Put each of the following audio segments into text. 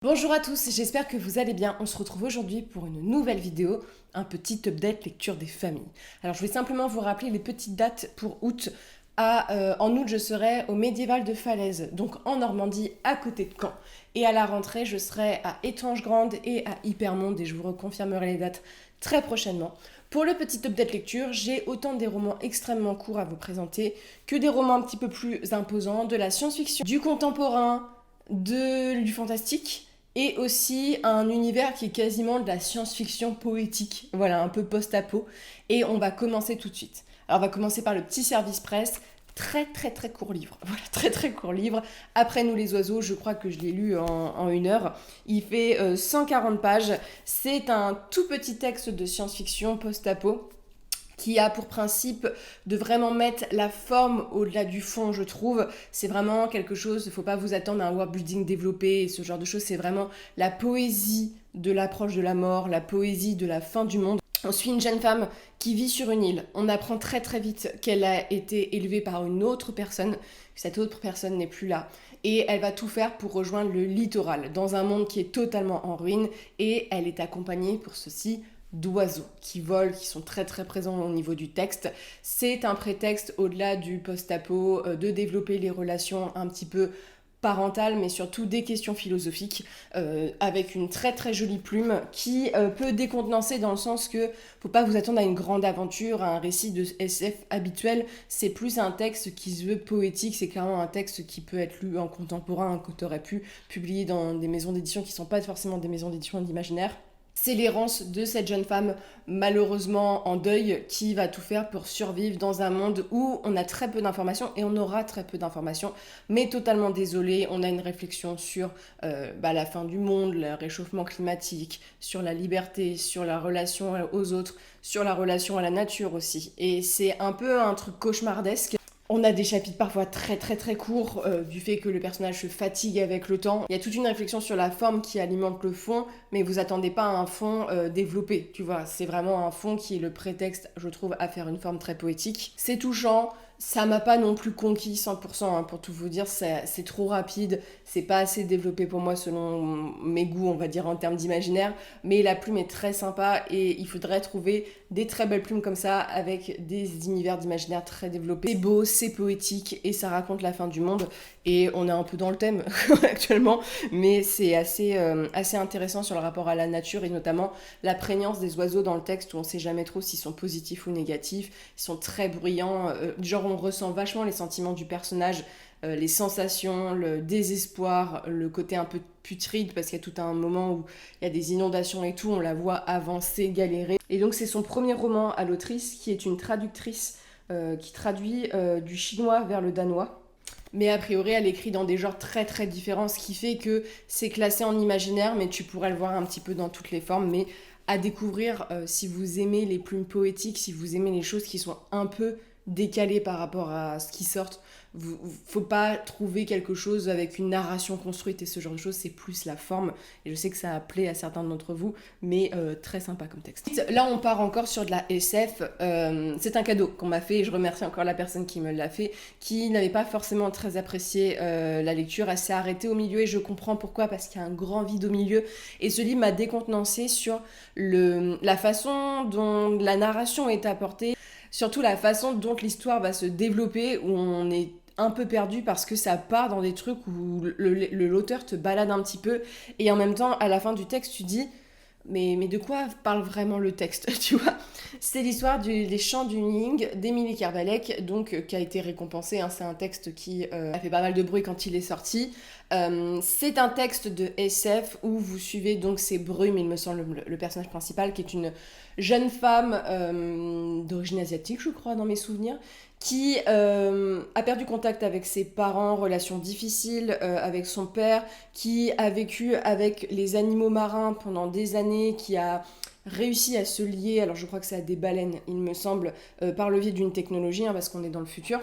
Bonjour à tous, j'espère que vous allez bien. On se retrouve aujourd'hui pour une nouvelle vidéo, un petit update lecture des familles. Alors je vais simplement vous rappeler les petites dates pour août. En août, je serai au Médiéval de Falaise, donc en Normandie, à côté de Caen. Et à la rentrée, je serai à Étanges-Grande et à Hypermonde, et je vous reconfirmerai les dates très prochainement. Pour le petit update lecture, j'ai autant des romans extrêmement courts à vous présenter que des romans un petit peu plus imposants, de la science-fiction, du contemporain, du fantastique et aussi un univers qui est quasiment de la science-fiction poétique, voilà, un peu post-apo. Et on va commencer tout de suite. Alors on va commencer par le petit service presse, très court livre, voilà, très court livre. Après nous les oiseaux, je crois que je l'ai lu en une heure. Il fait 140 pages, c'est un tout petit texte de science-fiction post-apo qui a pour principe de vraiment mettre la forme au-delà du fond, je trouve. C'est vraiment quelque chose, il ne faut pas vous attendre à un world building développé et ce genre de choses. C'est vraiment la poésie de l'approche de la mort, la poésie de la fin du monde. On suit une jeune femme qui vit sur une île. On apprend très vite qu'elle a été élevée par une autre personne, que cette autre personne n'est plus là. Et elle va tout faire pour rejoindre le littoral, dans un monde qui est totalement en ruine. Et elle est accompagnée pour ceci d'oiseaux qui volent, qui sont très présents au niveau du texte. C'est un prétexte au-delà du post-apo, de développer les relations un petit peu parentales, mais surtout des questions philosophiques, avec une très jolie plume qui peut décontenancer dans le sens que faut pas vous attendre à une grande aventure, à un récit de SF habituel. C'est plus un texte qui se veut poétique, c'est clairement un texte qui peut être lu en contemporain, que tu aurais pu publier dans des maisons d'édition qui sont pas forcément des maisons d'édition d'imaginaire. C'est l'errance de cette jeune femme malheureusement en deuil qui va tout faire pour survivre dans un monde où on a très peu d'informations et on aura très peu d'informations, mais totalement désolé. On a une réflexion sur la fin du monde, le réchauffement climatique, sur la liberté, sur la relation aux autres, sur la relation à la nature aussi. Et c'est un peu un truc cauchemardesque. On a des chapitres parfois très courts du fait que le personnage se fatigue avec le temps. Il y a toute une réflexion sur la forme qui alimente le fond, mais vous attendez pas à un fond développé, tu vois. C'est vraiment un fond qui est le prétexte, je trouve, à faire une forme très poétique. C'est touchant, ça m'a pas non plus conquis 100%, hein, pour tout vous dire, c'est trop rapide, c'est pas assez développé pour moi selon mes goûts, on va dire, en termes d'imaginaire, mais la plume est très sympa et il faudrait trouver des très belles plumes comme ça avec des univers d'imaginaire très développés. C'est beau, c'est poétique et ça raconte la fin du monde et on est un peu dans le thème actuellement, mais c'est assez intéressant sur le rapport à la nature et notamment la prégnance des oiseaux dans le texte où on sait jamais trop s'ils sont positifs ou négatifs, ils sont très bruyants, genre on ressent vachement les sentiments du personnage, les sensations, le désespoir, le côté un peu putride parce qu'il y a tout un moment où il y a des inondations et tout, on la voit avancer, galérer. Et donc c'est son premier roman à l'autrice qui est une traductrice qui traduit du chinois vers le danois. Mais a priori, elle écrit dans des genres très différents, ce qui fait que c'est classé en imaginaire, mais tu pourrais le voir un petit peu dans toutes les formes. Mais à découvrir si vous aimez les plumes poétiques, si vous aimez les choses qui sont un peu décalées par rapport à ce qui sort. Faut pas trouver quelque chose avec une narration construite et ce genre de choses, c'est plus la forme. Et je sais que ça a plu à certains d'entre vous, mais très sympa comme texte. Là, on part encore sur de la SF. C'est un cadeau qu'on m'a fait et je remercie encore la personne qui me l'a fait, qui n'avait pas forcément très apprécié la lecture. Elle s'est arrêtée au milieu et je comprends pourquoi, parce qu'il y a un grand vide au milieu. Et ce livre m'a décontenancé sur la façon dont la narration est apportée, surtout la façon dont l'histoire va se développer, où on est un peu perdu parce que ça part dans des trucs où l'auteur te balade un petit peu et en même temps à la fin du texte tu dis mais de quoi parle vraiment le texte, tu vois. C'est l'histoire des Chants du Ning d'Émilie Kerbalek, donc qui a été récompensé, hein. C'est un texte qui a fait pas mal de bruit quand il est sorti. C'est un texte de SF où vous suivez donc ces brumes, il me semble, le personnage principal qui est une jeune femme d'origine asiatique, je crois, dans mes souvenirs, qui a perdu contact avec ses parents, relation difficile avec son père, qui a vécu avec les animaux marins pendant des années, qui a réussi à se lier, alors je crois que c'est à des baleines, il me semble, par le biais d'une technologie, hein, parce qu'on est dans le futur,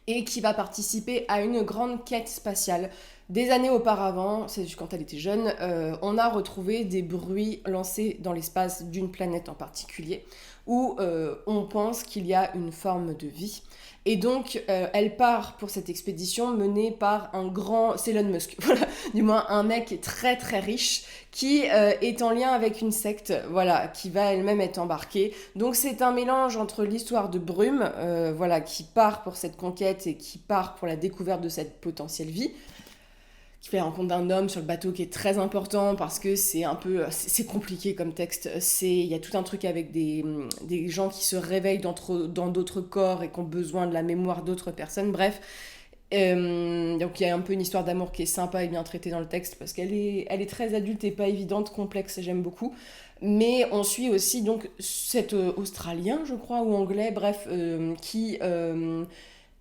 et qui va participer à une grande quête spatiale Des années auparavant, c'est quand elle était jeune, on a retrouvé des bruits lancés dans l'espace d'une planète en particulier, où on pense qu'il y a une forme de vie. Et donc, elle part pour cette expédition menée par un grand... C'est Elon Musk, voilà, du moins un mec très très riche qui est en lien avec une secte, voilà, qui va elle-même être embarquée. Donc c'est un mélange entre l'histoire de Brume, voilà, qui part pour cette conquête et qui part pour la découverte de cette potentielle vie, qui fait la rencontre d'un homme sur le bateau qui est très important parce que c'est un peu c'est compliqué comme texte. Il y a tout un truc avec des gens qui se réveillent dans d'autres corps et qui ont besoin de la mémoire d'autres personnes. Bref, donc il y a un peu une histoire d'amour qui est sympa et bien traitée dans le texte parce qu'elle est très adulte et pas évidente, complexe, j'aime beaucoup. Mais on suit aussi donc cet Australien, je crois, ou Anglais, bref, qui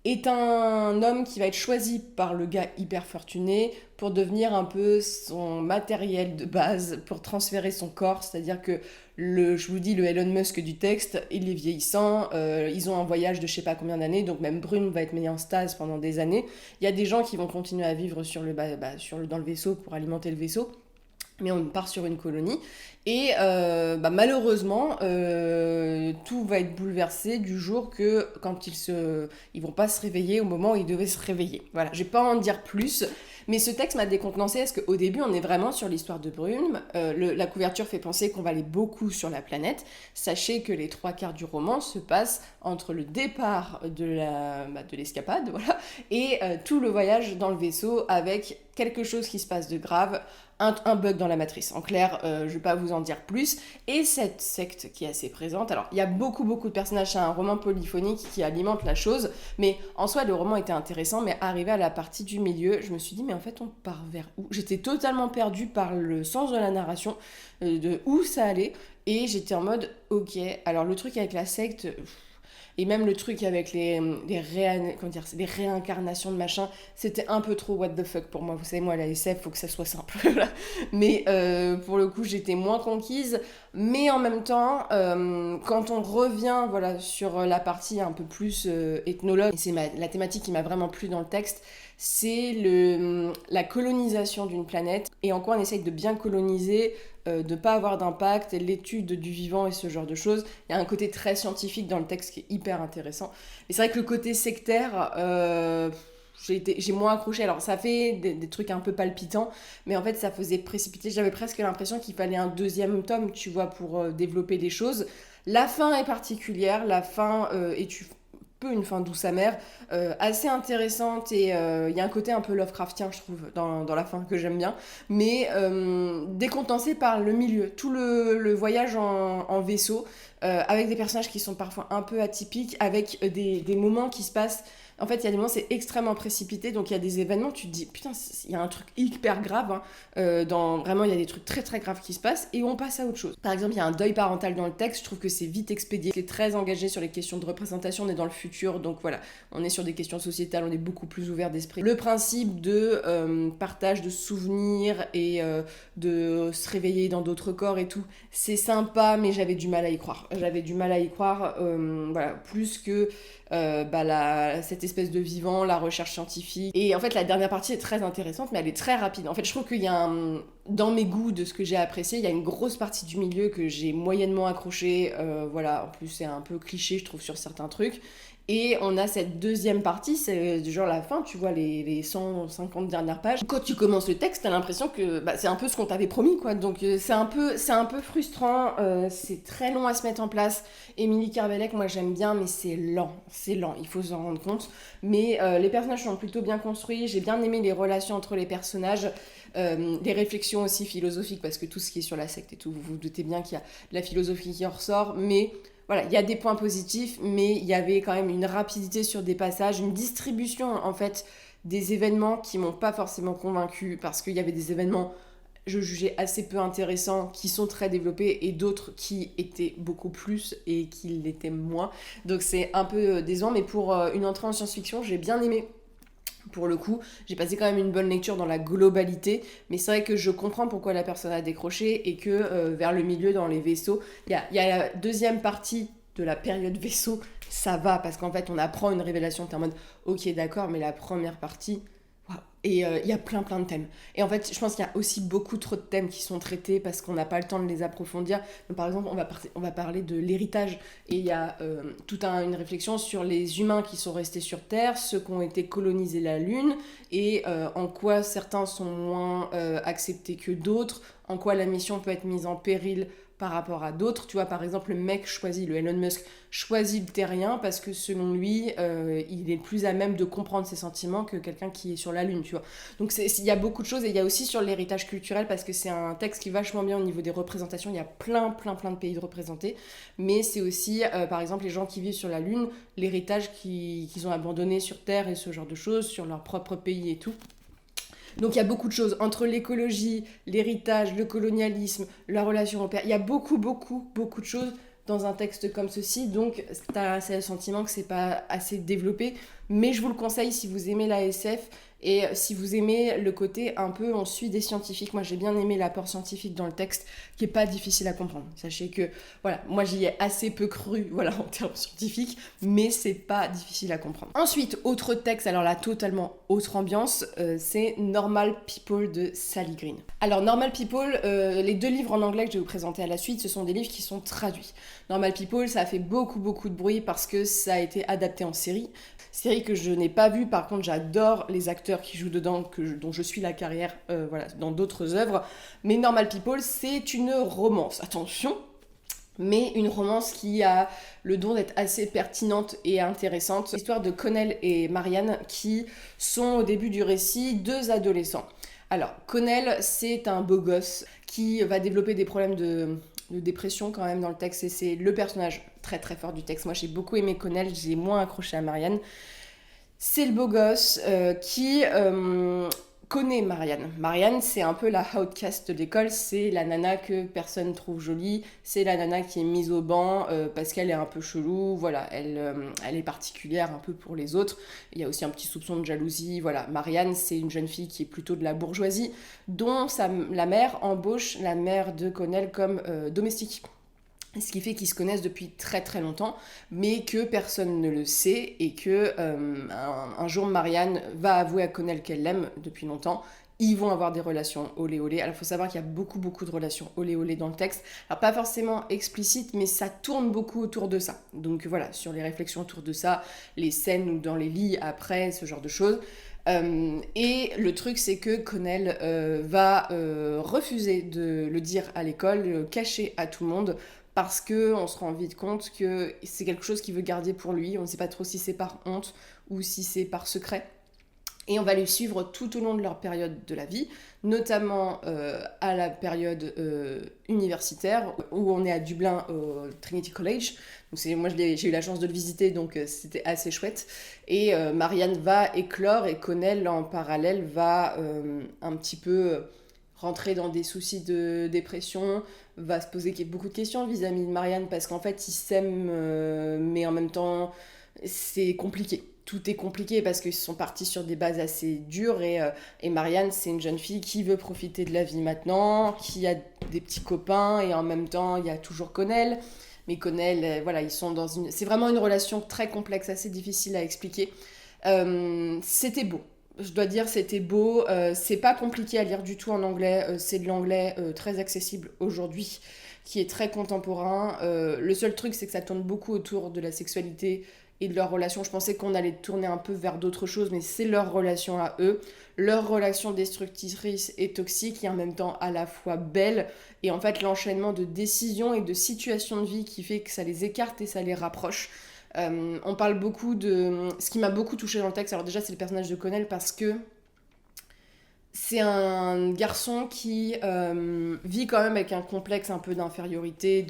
est un homme qui va être choisi par le gars hyper fortuné pour devenir un peu son matériel de base pour transférer son corps, c'est-à-dire que je vous dis, le Elon Musk du texte, il est vieillissant, ils ont un voyage de je sais pas combien d'années, donc même Brume va être mis en stase pendant des années. Il y a des gens qui vont continuer à vivre dans le vaisseau pour alimenter le vaisseau, mais on part sur une colonie. Et malheureusement, tout va être bouleversé du jour que quand ils vont pas se réveiller au moment où ils devaient se réveiller. Voilà, j'ai pas à en dire plus, mais ce texte m'a décontenancé parce qu'au début, on est vraiment sur l'histoire de Brume. La couverture fait penser qu'on va aller beaucoup sur la planète. Sachez que les 3/4 du roman se passent entre le départ de l'escapade, voilà, et tout le voyage dans le vaisseau avec quelque chose qui se passe de grave, un bug dans la matrice. En clair, je vais pas vous en dire plus. Et cette secte qui est assez présente, alors il y a beaucoup de personnages, c'est un roman polyphonique qui alimente la chose, mais en soi le roman était intéressant, mais arrivé à la partie du milieu, je me suis dit mais en fait on part vers où? J'étais totalement perdue par le sens de la narration, de où ça allait, et j'étais en mode ok, alors le truc avec la secte... Et même le truc avec les réincarnations de machin, c'était un peu trop what the fuck pour moi. Vous savez, moi, la SF, faut que ça soit simple. Mais pour le coup, j'étais moins conquise. Mais en même temps, quand on revient voilà, sur la partie un peu plus ethnologue, et c'est la thématique qui m'a vraiment plu dans le texte, c'est la colonisation d'une planète et en quoi on essaye de bien coloniser, de ne pas avoir d'impact, l'étude du vivant et ce genre de choses. Il y a un côté très scientifique dans le texte qui est hyper intéressant. Mais c'est vrai que le côté sectaire, j'ai moins accroché. Alors ça fait des trucs un peu palpitants, mais en fait ça faisait précipiter. J'avais presque l'impression qu'il fallait un deuxième tome, tu vois, pour développer les choses. La fin est particulière, la fin est peu une fin douce amère, assez intéressante, et il y a un côté un peu Lovecraftien, je trouve, dans la fin que j'aime bien, mais décompensé par le milieu, tout le voyage en vaisseau, avec des personnages qui sont parfois un peu atypiques, avec des moments qui se passent. En fait, il y a des moments, c'est extrêmement précipité, donc il y a des événements, tu te dis, putain, il y a un truc hyper grave, hein, vraiment, il y a des trucs très très graves qui se passent, et on passe à autre chose. Par exemple, il y a un deuil parental dans le texte, je trouve que c'est vite expédié, c'est très engagé sur les questions de représentation, on est dans le futur, donc voilà, on est sur des questions sociétales, on est beaucoup plus ouvert d'esprit. Le principe de partage de souvenirs et de se réveiller dans d'autres corps et tout, c'est sympa, mais j'avais du mal à y croire. Voilà, plus que cette espèce de vivant, la recherche scientifique. Et en fait, la dernière partie est très intéressante, mais elle est très rapide. En fait, je trouve qu'il y a dans mes goûts de ce que j'ai apprécié, il y a une grosse partie du milieu que j'ai moyennement accroché. Voilà, en plus, c'est un peu cliché, je trouve, sur certains trucs. Et on a cette deuxième partie, c'est genre la fin, tu vois, les 150 dernières pages. Quand tu commences le texte, t'as l'impression que c'est un peu ce qu'on t'avait promis, quoi. Donc c'est un peu frustrant, c'est très long à se mettre en place. Émilie Carvellec, moi j'aime bien, mais c'est lent, il faut s'en rendre compte. Mais les personnages sont plutôt bien construits, j'ai bien aimé les relations entre les personnages. Les réflexions aussi philosophiques, parce que tout ce qui est sur la secte et tout, vous vous doutez bien qu'il y a de la philosophie qui en ressort, mais... Voilà, il y a des points positifs, mais il y avait quand même une rapidité sur des passages, une distribution en fait des événements qui m'ont pas forcément convaincue, parce qu'il y avait des événements, je jugeais assez peu intéressants, qui sont très développés, et d'autres qui étaient beaucoup plus et qui l'étaient moins. Donc c'est un peu décevant, mais pour une entrée en science-fiction, j'ai bien aimé. Pour le coup, j'ai passé quand même une bonne lecture dans la globalité, mais c'est vrai que je comprends pourquoi la personne a décroché, et que vers le milieu, dans les vaisseaux, il y a la deuxième partie de la période vaisseau, ça va, parce qu'en fait on apprend une révélation, t'es en mode ok d'accord, mais la première partie, Waouh. Et il y a plein plein de thèmes. Et en fait, je pense qu'il y a aussi beaucoup trop de thèmes qui sont traités parce qu'on n'a pas le temps de les approfondir. Donc, par exemple, on va parler de l'héritage. Et il y a une réflexion sur les humains qui sont restés sur Terre, ceux qui ont été colonisés la Lune, et en quoi certains sont moins acceptés que d'autres, en quoi la mission peut être mise en péril par rapport à d'autres. Tu vois, par exemple, le Elon Musk choisit le terrien parce que selon lui, il est plus à même de comprendre ses sentiments que quelqu'un qui est sur la Lune, tu vois. Donc il y a beaucoup de choses et il y a aussi sur l'héritage culturel parce que c'est un texte qui est vachement bien au niveau des représentations. Il y a plein, plein, plein de pays de représentés. Mais c'est aussi, par exemple, les gens qui vivent sur la Lune, l'héritage qu'ils ont abandonné sur Terre et ce genre de choses, sur leur propre pays et tout. Donc il y a beaucoup de choses entre l'écologie, l'héritage, le colonialisme, la relation européenne. Il y a beaucoup, beaucoup, beaucoup de choses dans un texte comme ceci. Donc tu as le sentiment que c'est pas assez développé. Mais je vous le conseille si vous aimez la SF et si vous aimez le côté un peu on suit des scientifiques. Moi j'ai bien aimé l'apport scientifique dans le texte qui est pas difficile à comprendre. Sachez que voilà, moi j'y ai assez peu cru voilà, en termes scientifiques, mais c'est pas difficile à comprendre. Ensuite, autre texte, alors là totalement autre ambiance, c'est Normal People de Sally Green. Alors Normal People, les deux livres en anglais que je vais vous présenter à la suite, ce sont des livres qui sont traduits. Normal People, ça a fait beaucoup beaucoup de bruit parce que ça a été adapté en série. Série que je n'ai pas vue, par contre j'adore les acteurs qui jouent dedans, dont je suis la carrière voilà, dans d'autres œuvres. Mais Normal People, c'est une romance, attention, mais une romance qui a le don d'être assez pertinente et intéressante. L'histoire de Connell et Marianne qui sont au début du récit deux adolescents. Alors, Connell, c'est un beau gosse qui va développer des problèmes de dépression quand même dans le texte et c'est le personnage très très fort du texte. Moi j'ai beaucoup aimé Connell, j'ai moins accroché à Marianne. C'est le beau gosse qui connaît Marianne. Marianne, c'est un peu la outcast de l'école, c'est la nana que personne trouve jolie, c'est la nana qui est mise au banc parce qu'elle est un peu chelou, voilà, elle est particulière un peu pour les autres. Il y a aussi un petit soupçon de jalousie, voilà. Marianne, c'est une jeune fille qui est plutôt de la bourgeoisie, dont la mère embauche la mère de Connell comme domestique. Ce qui fait qu'ils se connaissent depuis très très longtemps, mais que personne ne le sait et que un jour Marianne va avouer à Connell qu'elle l'aime depuis longtemps. Ils vont avoir des relations olé olé. Alors il faut savoir qu'il y a beaucoup beaucoup de relations olé olé dans le texte. Alors pas forcément explicite, mais ça tourne beaucoup autour de ça. Donc voilà, sur les réflexions autour de ça, les scènes ou dans les lits après, ce genre de choses. Et le truc, c'est que Connell va refuser de le dire à l'école, le cacher à tout le monde, parce qu'on se rend vite compte que c'est quelque chose qu'il veut garder pour lui. On ne sait pas trop si c'est par honte ou si c'est par secret. Et on va les suivre tout au long de leur période de la vie, notamment à la période universitaire, où on est à Dublin, au Trinity College. Donc moi, j'ai eu la chance de le visiter, donc c'était assez chouette. Et Marianne va éclore, et Connell, en parallèle, va un petit peu rentrer dans des soucis de dépression, va se poser beaucoup de questions vis-à-vis de Marianne, parce qu'en fait, ils s'aiment, mais en même temps, c'est compliqué. Tout est compliqué parce qu'ils sont partis sur des bases assez dures et Marianne, c'est une jeune fille qui veut profiter de la vie maintenant, qui a des petits copains et en même temps, il y a toujours Connell. Mais Connell, voilà, ils sont dans une... C'est vraiment une relation très complexe, assez difficile à expliquer. C'était beau. Je dois dire, c'était beau. C'est pas compliqué à lire du tout en anglais. C'est de l'anglais très accessible aujourd'hui, qui est très contemporain. Le seul truc, c'est que ça tourne beaucoup autour de la sexualité et de leur relation. Je pensais qu'on allait tourner un peu vers d'autres choses, mais c'est leur relation à eux, leur relation destructrice et toxique, et en même temps à la fois belle, et en fait l'enchaînement de décisions et de situations de vie qui fait que ça les écarte et ça les rapproche. On parle beaucoup de... Ce qui m'a beaucoup touchée dans le texte, alors déjà c'est le personnage de Connell, parce que c'est un garçon qui vit quand même avec un complexe un peu d'infériorité.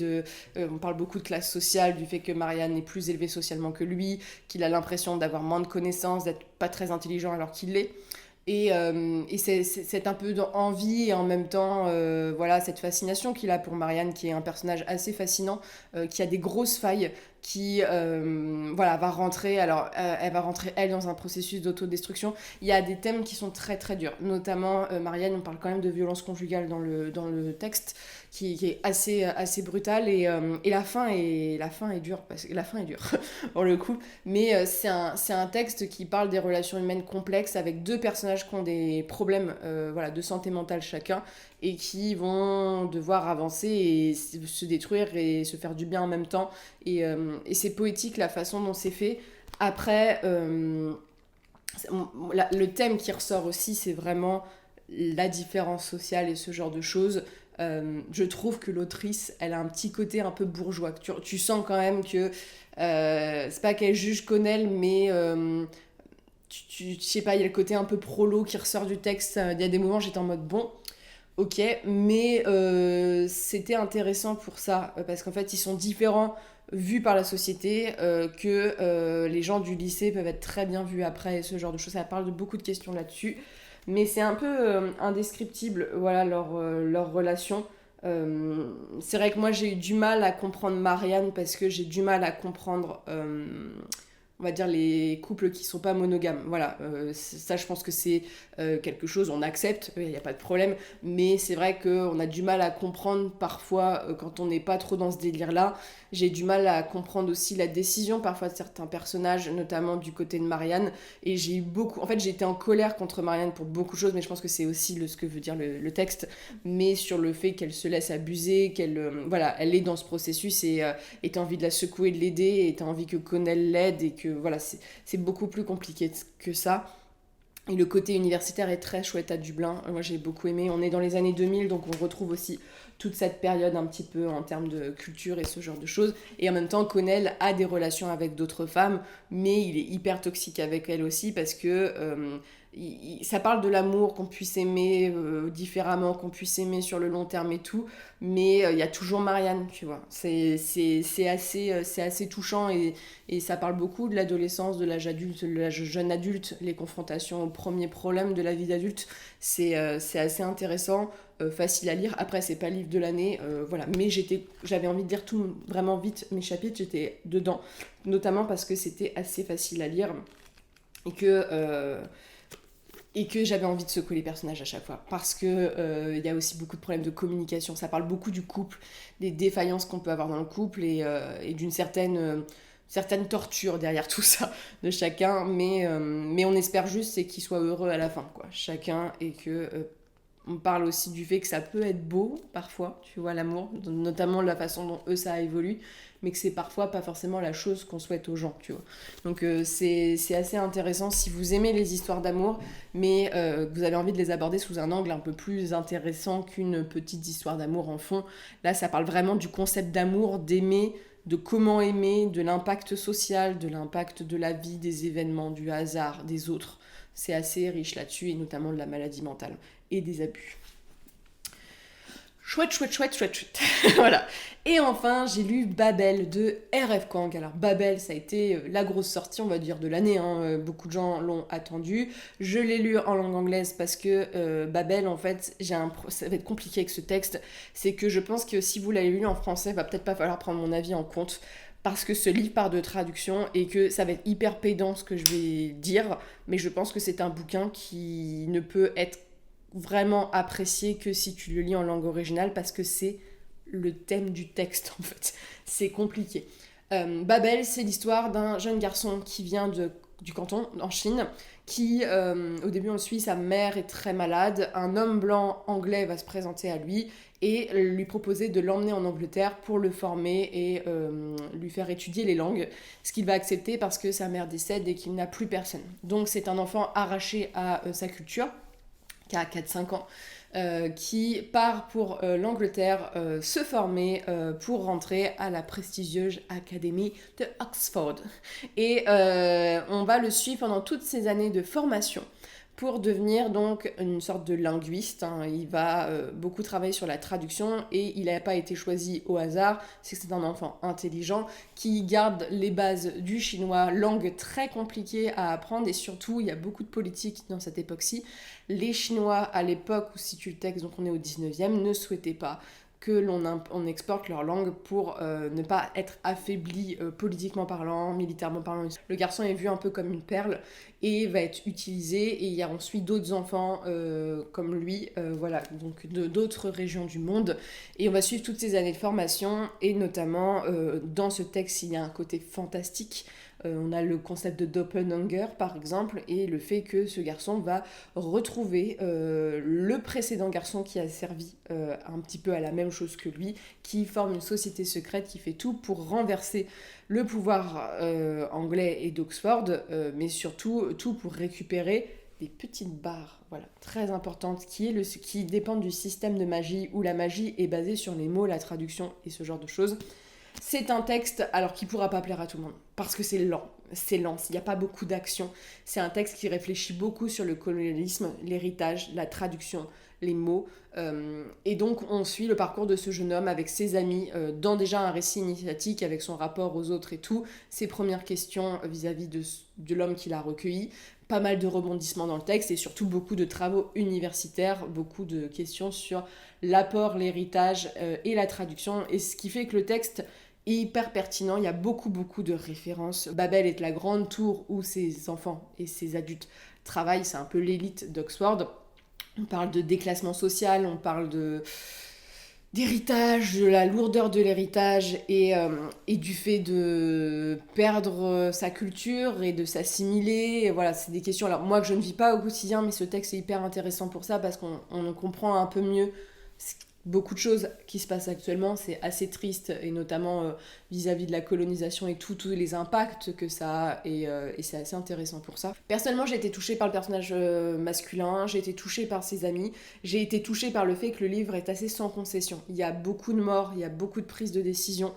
On parle beaucoup de classe sociale, du fait que Marianne est plus élevée socialement que lui, qu'il a l'impression d'avoir moins de connaissances, d'être pas très intelligent alors qu'il l'est. Et c'est un peu d'envie et en même temps, voilà, cette fascination qu'il a pour Marianne, qui est un personnage assez fascinant, qui a des grosses failles, qui va rentrer, alors elle va rentrer elle dans un processus d'autodestruction. Il y a des thèmes qui sont très très durs, notamment Marianne, on parle quand même de violence conjugale dans le texte, qui est assez brutale, et la fin est dure, parce que la fin est dure pour le coup, mais c'est un texte qui parle des relations humaines complexes avec deux personnages qui ont des problèmes de santé mentale chacun, et qui vont devoir avancer et se détruire et se faire du bien en même temps, et c'est poétique la façon dont c'est fait. Après, le thème qui ressort aussi, c'est vraiment la différence sociale et ce genre de choses. Je trouve que l'autrice, elle a un petit côté un peu bourgeois. Tu sens quand même que c'est pas qu'elle juge Connell, mais je sais pas, il y a le côté un peu prolo qui ressort du texte. Il y a des moments, j'étais en mode bon, ok, mais c'était intéressant pour ça, parce qu'en fait, ils sont différents vus par la société, que les gens du lycée peuvent être très bien vus après, ce genre de choses. Ça parle de beaucoup de questions là-dessus. Mais c'est un peu indescriptible, voilà, leur relation. C'est vrai que moi, j'ai eu du mal à comprendre Marianne, parce que j'ai du mal à comprendre, on va dire, les couples qui sont pas monogames. Voilà, ça, je pense que c'est quelque chose, on accepte, il n'y a pas de problème. Mais c'est vrai qu'on a du mal à comprendre parfois, quand on n'est pas trop dans ce délire-là. J'ai du mal à comprendre aussi la décision parfois de certains personnages, notamment du côté de Marianne. Et j'ai eu beaucoup... En fait, j'ai été en colère contre Marianne pour beaucoup de choses, mais je pense que c'est aussi ce que veut dire le texte. Mais sur le fait qu'elle se laisse abuser, elle est dans ce processus, et t'as envie de la secouer, de l'aider, et t'as envie que Connell l'aide, et que voilà, c'est beaucoup plus compliqué que ça. Et le côté universitaire est très chouette à Dublin. Moi, j'ai beaucoup aimé. On est dans les années 2000, donc on retrouve aussi toute cette période un petit peu en termes de culture et ce genre de choses. Et en même temps, Connell a des relations avec d'autres femmes, mais il est hyper toxique avec elle aussi, parce que ça parle de l'amour, qu'on puisse aimer différemment, qu'on puisse aimer sur le long terme et tout, mais il y a toujours Marianne, tu vois. C'est assez touchant, et ça parle beaucoup de l'adolescence, de l'âge adulte, de l'âge jeune adulte, les confrontations aux premiers problèmes de la vie d'adulte. C'est assez intéressant, facile à lire. Après, c'est pas le livre de l'année, voilà. Mais j'avais envie de lire tout vraiment vite mes chapitres, j'étais dedans. Notamment parce que c'était assez facile à lire, et que j'avais envie de secouer les personnages à chaque fois. Parce que y a aussi beaucoup de problèmes de communication. Ça parle beaucoup du couple, des défaillances qu'on peut avoir dans le couple, et d'une certaine torture derrière tout ça de chacun. Mais on espère juste c'est qu'ils soient heureux à la fin, quoi. Chacun, et que... on parle aussi du fait que ça peut être beau, parfois, tu vois, l'amour, notamment la façon dont eux, ça évolue, mais que c'est parfois pas forcément la chose qu'on souhaite aux gens, tu vois. Donc c'est assez intéressant si vous aimez les histoires d'amour, mais que vous avez envie de les aborder sous un angle un peu plus intéressant qu'une petite histoire d'amour en fond. Là, ça parle vraiment du concept d'amour, d'aimer, de comment aimer, de l'impact social, de l'impact de la vie, des événements, du hasard, des autres. C'est assez riche là-dessus, et notamment de la maladie mentale et des abus. Chouette. Voilà. Et enfin, j'ai lu Babel de R.F. Kuang. Alors Babel, ça a été la grosse sortie, on va dire, de l'année, hein. Beaucoup de gens l'ont attendu. Je l'ai lu en langue anglaise parce que Babel, en fait, ça va être compliqué avec ce texte. C'est que je pense que si vous l'avez lu en français, il va peut-être pas falloir prendre mon avis en compte, parce que ce livre part de traduction, et que ça va être hyper pédant ce que je vais dire, mais je pense que c'est un bouquin qui ne peut être vraiment apprécié que si tu le lis en langue originale, parce que c'est le thème du texte, en fait. C'est compliqué. Babel, c'est l'histoire d'un jeune garçon qui vient du Canton, en Chine, qui, au début on le suit, sa mère est très malade, un homme blanc anglais va se présenter à lui et lui proposer de l'emmener en Angleterre pour le former et lui faire étudier les langues, ce qu'il va accepter parce que sa mère décède et qu'il n'a plus personne. Donc c'est un enfant arraché à sa culture, qui a 4-5 ans, qui part pour l'Angleterre se former pour rentrer à la prestigieuse Académie de Oxford. Et on va le suivre pendant toutes ces années de formation pour devenir donc une sorte de linguiste. Hein. Il va beaucoup travailler sur la traduction, et il n'a pas été choisi au hasard, c'est un enfant intelligent qui garde les bases du chinois, langue très compliquée à apprendre, et surtout il y a beaucoup de politique dans cette époque-ci. Les Chinois à l'époque où se situe le texte, donc on est au 19e, ne souhaitaient pas que on exporte leur langue pour ne pas être affaibli politiquement parlant, militairement parlant. Le garçon est vu un peu comme une perle et va être utilisé, et il y a ensuite d'autres enfants comme lui, voilà, donc d'autres régions du monde, et on va suivre toutes ces années de formation, et notamment dans ce texte il y a un côté fantastique. On a le concept de doppelganger par exemple, et le fait que ce garçon va retrouver le précédent garçon qui a servi un petit peu à la même chose que lui, qui forme une société secrète qui fait tout pour renverser le pouvoir anglais et d'Oxford, mais surtout tout pour récupérer des petites barres, voilà, très importantes, qui dépendent du système de magie, où la magie est basée sur les mots, la traduction et ce genre de choses. C'est un texte, alors qui pourra pas plaire à tout le monde, parce que c'est lent, il n'y a pas beaucoup d'action. C'est un texte qui réfléchit beaucoup sur le colonialisme, l'héritage, la traduction, les mots. Et donc on suit le parcours de ce jeune homme avec ses amis, dans déjà un récit initiatique avec son rapport aux autres et tout, ses premières questions vis-à-vis de l'homme qu'il a recueilli, pas mal de rebondissements dans le texte, et surtout beaucoup de travaux universitaires, beaucoup de questions sur l'apport, l'héritage et la traduction, et ce qui fait que le texte est hyper pertinent. Il y a beaucoup de références. Babel est la grande tour où ses enfants et ses adultes travaillent, c'est un peu l'élite d'Oxford. On parle de déclassement social, on parle d'héritage, de la lourdeur de l'héritage, et du fait de perdre sa culture et de s'assimiler. Et voilà, c'est des questions alors moi que je ne vis pas au quotidien, mais ce texte est hyper intéressant pour ça, parce qu'on comprend un peu mieux beaucoup de choses qui se passent actuellement. C'est assez triste, et notamment vis-à-vis de la colonisation et tous les impacts que ça a, et c'est assez intéressant pour ça. Personnellement, j'ai été touchée par le personnage masculin, j'ai été touchée par ses amis, j'ai été touchée par le fait que le livre est assez sans concession. Il y a beaucoup de morts, il y a beaucoup de prises de décision.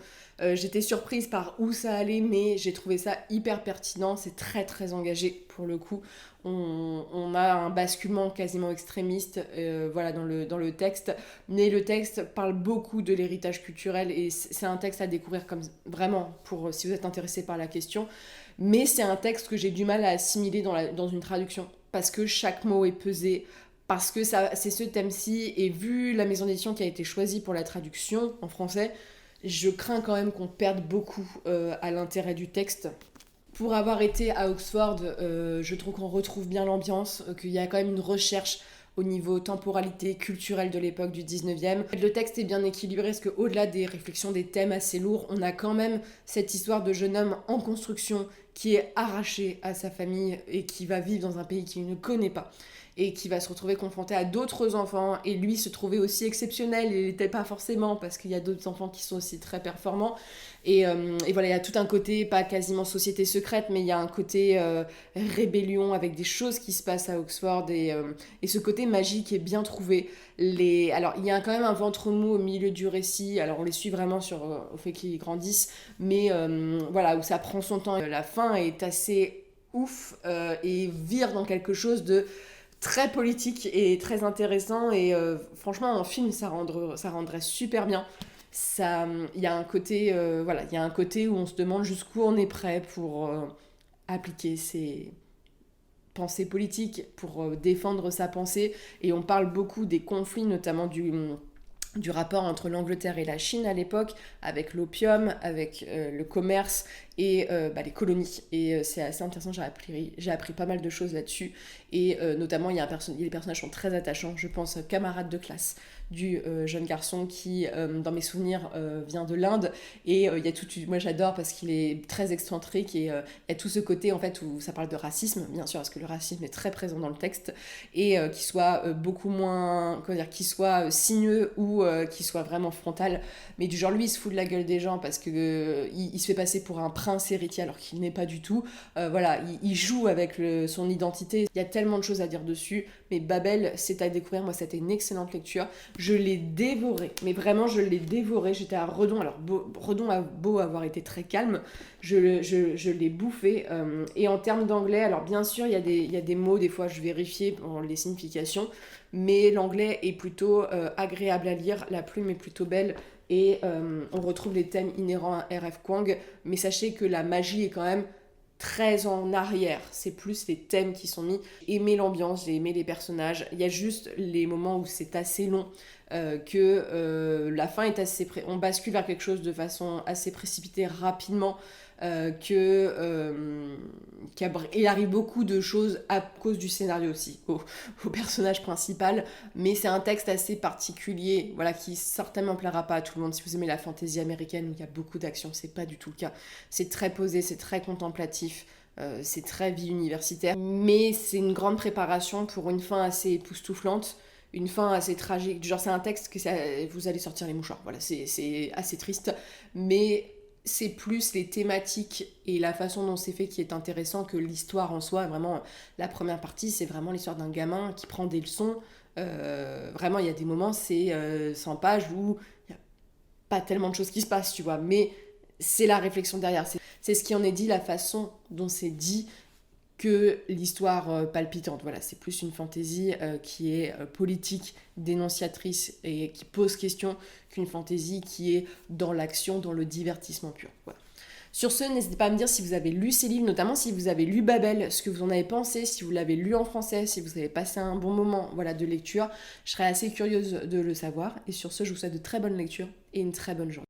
J'étais surprise par où ça allait, mais j'ai trouvé ça hyper pertinent, c'est très engagé pour le coup. On a un basculement quasiment extrémiste, voilà, dans le texte, mais le texte parle beaucoup de l'héritage culturel, et c'est un texte à découvrir comme vraiment, pour si vous êtes intéressé par la question, mais c'est un texte que j'ai du mal à assimiler dans une traduction, parce que chaque mot est pesé, parce que c'est ce thème-ci, et vu la maison d'édition qui a été choisie pour la traduction en français, je crains quand même qu'on perde beaucoup à l'intérêt du texte. Pour avoir été à Oxford, je trouve qu'on retrouve bien l'ambiance, qu'il y a quand même une recherche au niveau temporalité culturelle de l'époque du 19e. Le texte est bien équilibré, parce qu'au-delà des réflexions, des thèmes assez lourds, on a quand même cette histoire de jeune homme en construction qui est arraché à sa famille et qui va vivre dans un pays qu'il ne connaît pas, et qui va se retrouver confronté à d'autres enfants, et lui se trouvait aussi exceptionnel, il n'était pas forcément, parce qu'il y a d'autres enfants qui sont aussi très performants, et voilà, il y a tout un côté, pas quasiment société secrète, mais il y a un côté rébellion, avec des choses qui se passent à Oxford, et ce côté magique est bien trouvé. Alors il y a quand même un ventre mou au milieu du récit, alors on les suit vraiment au fait qu'ils grandissent, mais voilà, où ça prend son temps. La fin est assez ouf, et vire dans quelque chose de très politique et très intéressant, et franchement en film ça rendrait super bien. Ça, il y a un côté voilà, il y a un côté où on se demande jusqu'où on est prêt pour appliquer ses pensées politiques, pour défendre sa pensée, et on parle beaucoup des conflits, notamment du rapport entre l'Angleterre et la Chine à l'époque, avec l'opium, avec le commerce et les colonies. Et c'est assez intéressant, j'ai appris pas mal de choses là-dessus. Et notamment, les personnages sont très attachants. Je pense camarade de classe du jeune garçon qui, dans mes souvenirs, vient de l'Inde. Et il y a moi j'adore parce qu'il est très excentrique, et il y a tout ce côté en fait où ça parle de racisme, bien sûr, parce que le racisme est très présent dans le texte, et qui soit beaucoup moins, comment dire, qui soit sinueux ou qui soit vraiment frontal, mais du genre lui il se fout de la gueule des gens parce que il se fait passer pour un prince héritier alors qu'il n'est pas du tout. Voilà, il joue avec son identité. Il y a tellement de choses à dire dessus, mais Babel, c'est à découvrir. Moi, c'était une excellente lecture. Je l'ai dévoré, mais vraiment, je l'ai dévoré. J'étais à Redon. Alors, Redon a beau avoir été très calme, je l'ai bouffé. Et en termes d'anglais, alors bien sûr, il y a des mots, des fois, je vérifiais les significations, mais l'anglais est plutôt agréable à lire. La plume est plutôt belle. Et on retrouve les thèmes inhérents à R.F. Kuang, mais sachez que la magie est quand même très en arrière. C'est plus les thèmes qui sont mis. J'ai aimé l'ambiance, j'ai aimé les personnages. Il y a juste les moments où c'est assez long. la fin est assez... on bascule vers quelque chose de façon assez précipitée rapidement, il arrive beaucoup de choses à cause du scénario aussi, au personnage principal, mais c'est un texte assez particulier, voilà, qui certainement plaira pas à tout le monde. Si vous aimez la fantaisie américaine où il y a beaucoup d'action, c'est pas du tout le cas. C'est très posé, c'est très contemplatif, c'est très vie universitaire, mais c'est une grande préparation pour une fin assez époustouflante, une fin assez tragique. Genre, c'est un texte que vous allez sortir les mouchoirs, voilà, c'est assez triste, mais c'est plus les thématiques et la façon dont c'est fait qui est intéressant que l'histoire en soi. Vraiment, la première partie, c'est vraiment l'histoire d'un gamin qui prend des leçons. Vraiment, il y a des moments, c'est 100 pages où il n'y a pas tellement de choses qui se passent, tu vois, mais c'est la réflexion derrière. C'est ce qui en est dit, la façon dont c'est dit, que l'histoire palpitante. Voilà, c'est plus une fantaisie qui est politique, dénonciatrice et qui pose question qu'une fantaisie qui est dans l'action, dans le divertissement pur. Voilà. Sur ce, n'hésitez pas à me dire si vous avez lu ces livres, notamment si vous avez lu Babel, ce que vous en avez pensé, si vous l'avez lu en français, si vous avez passé un bon moment, voilà, de lecture. Je serais assez curieuse de le savoir. Et sur ce, je vous souhaite de très bonnes lectures et une très bonne journée.